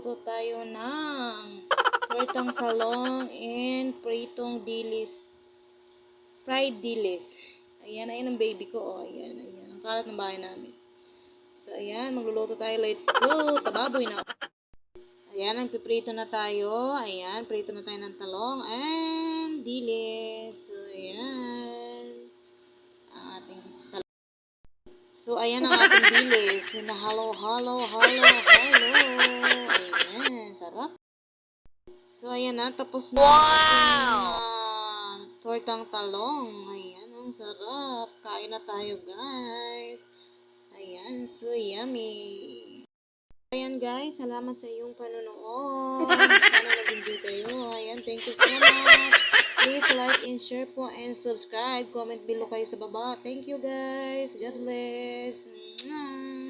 magluluto tayo ng tortang talong and pritong dilis. Fried dilis. Ayan, ayan ang baby ko. Oh, ayan, ayan. Ang kalat ng bahay namin. So, ayan, magluluto tayo. Let's go. Tababoy na. Ayan, nagpiprito na tayo. Ayan, prito na tayo ng talong and dilis. So, ayan. Ang ating talong. So, ayan ang ating dilis. Halo. Ayan, sarap. So, ayan na. Tapos na ang ating tortang talong. Ayan, ang sarap. Kain na tayo, guys. Ayan, so yummy. Ayan, guys. Salamat sa iyong panonood. Sana nag-enjoy kayo. Ayan, thank you so much. Please like and share po and subscribe. Comment below kayo sa baba. Thank you, guys. God bless. Mwah.